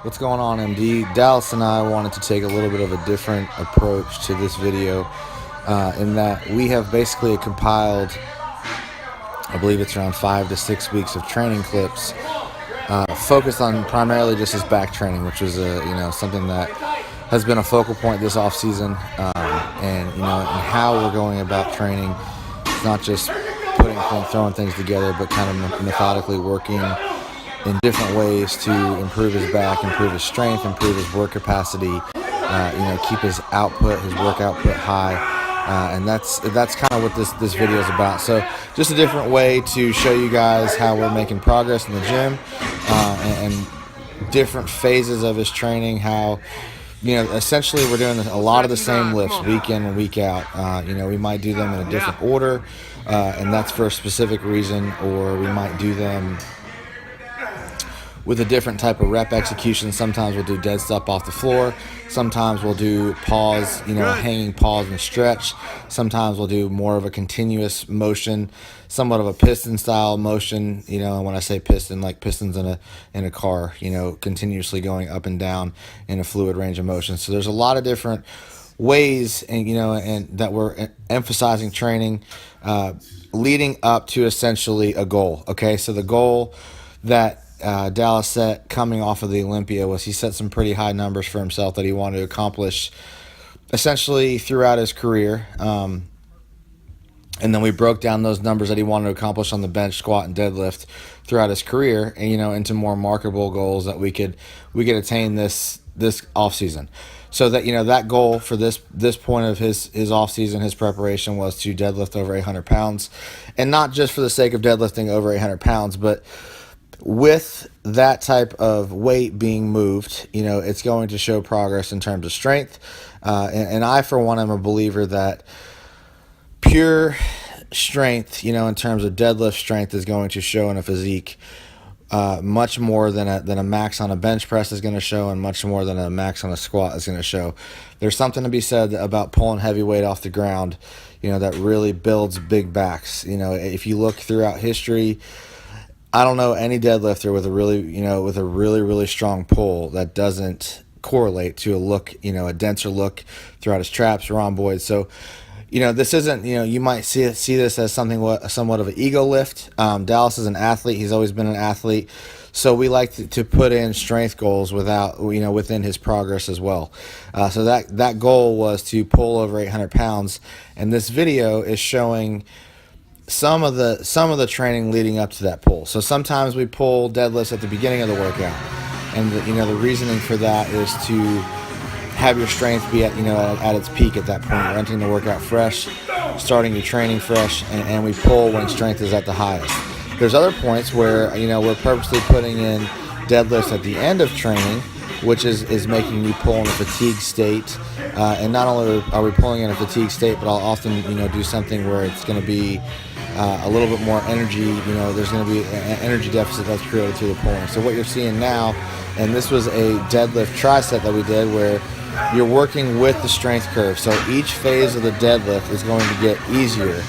What's going on, MD? Dallas and I wanted to take a little bit of a different approach to this video in that we have basically compiled, I believe it's around 5 to 6 weeks of training clips focused on primarily just his back training, which was something that has been a focal point this off season, and how we're going about training. It's not just throwing things together, but kind of methodically working in different ways to improve his back, improve his strength, improve his work capacity, keep his output, his work output high, and that's kind of what this video is about. So just a different way to show you guys how we're making progress in the gym, and different phases of his training, how essentially we're doing a lot of the same lifts week in and week out. We might do them in a different order, and that's for a specific reason, or we might do them with a different type of rep execution. Sometimes we'll do dead stop off the floor. Sometimes we'll do pause, hanging pause and stretch. Sometimes we'll do more of a continuous motion, somewhat of a piston style motion. And when I say piston, like pistons in a car, continuously going up and down in a fluid range of motion. So there's a lot of different ways, and that we're emphasizing training, leading up to essentially a goal. Okay, so the goal that Dallas set coming off of the Olympia was he set some pretty high numbers for himself that he wanted to accomplish essentially throughout his career. And then we broke down those numbers that he wanted to accomplish on the bench, squat, and deadlift throughout his career, and into more marketable goals that we could attain this off season. So that that goal for this point of his off season, his preparation, was to deadlift over 800 pounds, and not just for the sake of deadlifting over 800 pounds, but with that type of weight being moved, it's going to show progress in terms of strength. And I, for one, am a believer that pure strength, in terms of deadlift strength, is going to show in a physique much more than a max on a bench press is going to show, and much more than a max on a squat is going to show. There's something to be said about pulling heavy weight off the ground, that really builds big backs. If you look throughout history, I don't know any deadlifter with a really strong pull that doesn't correlate to a look, a denser look throughout his traps, rhomboids. So, this isn't, you might see this as somewhat of an ego lift. Dallas is an athlete. He's always been an athlete. So we like to put in strength goals within his progress as well. So that goal was to pull over 800 pounds. And this video is showing some of the training leading up to that pull. So sometimes we pull deadlifts at the beginning of the workout, and the reasoning for that is to have your strength be at its peak at that point. You're entering the workout fresh, starting your training fresh, and we pull when strength is at the highest. There's other points where we're purposely putting in deadlifts at the end of training, which is making you pull in a fatigue state. And not only are we pulling in a fatigue state, but I'll often do something where it's going to be a little bit more energy. There's going to be an energy deficit that's created through the pulling. So what you're seeing now, and this was a deadlift tricep that we did, where you're working with the strength curve. So each phase of the deadlift is going to get easier,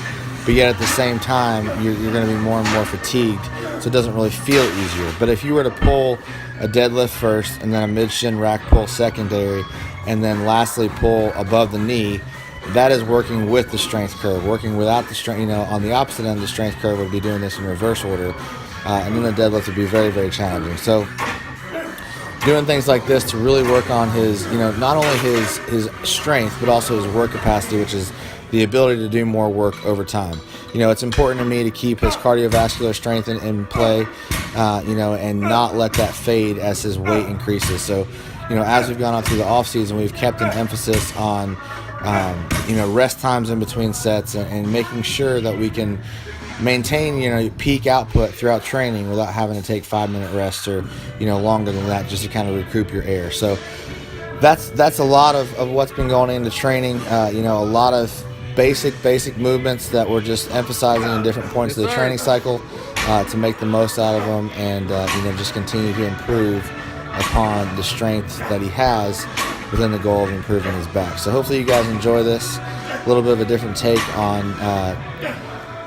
but yet at the same time, you're going to be more and more fatigued, so it doesn't really feel easier. But if you were to pull a deadlift first, and then a mid-shin rack pull secondary, and then lastly pull above the knee, that is working with the strength curve. Working without the strength, on the opposite end of the strength curve would be doing this in reverse order, and then the deadlift would be very, very challenging. So doing things like this to really work on his, not only his strength, but also his work capacity, which is the ability to do more work over time. It's important to me to keep his cardiovascular strength in play, and not let that fade as his weight increases. So, as we've gone on through the off season, we've kept an emphasis on, rest times in between sets, and making sure that we can maintain, peak output throughout training without having to take 5-minute rests or, longer than that, just to kind of recoup your air. So that's a lot of what's been going into training. A lot of basic movements that we're just emphasizing in different points of the training cycle to make the most out of them, and just continue to improve upon the strength that he has within the goal of improving his back. So hopefully you guys enjoy this, a little bit of a different take on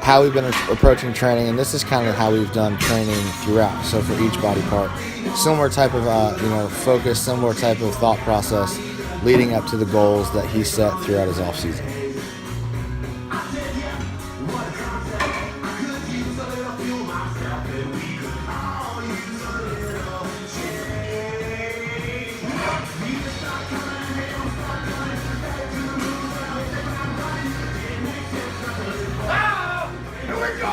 how we've been approaching training, and this is kind of how we've done training throughout. So for each body part, similar type of focus, similar type of thought process leading up to the goals that he set throughout his off season. Here we go!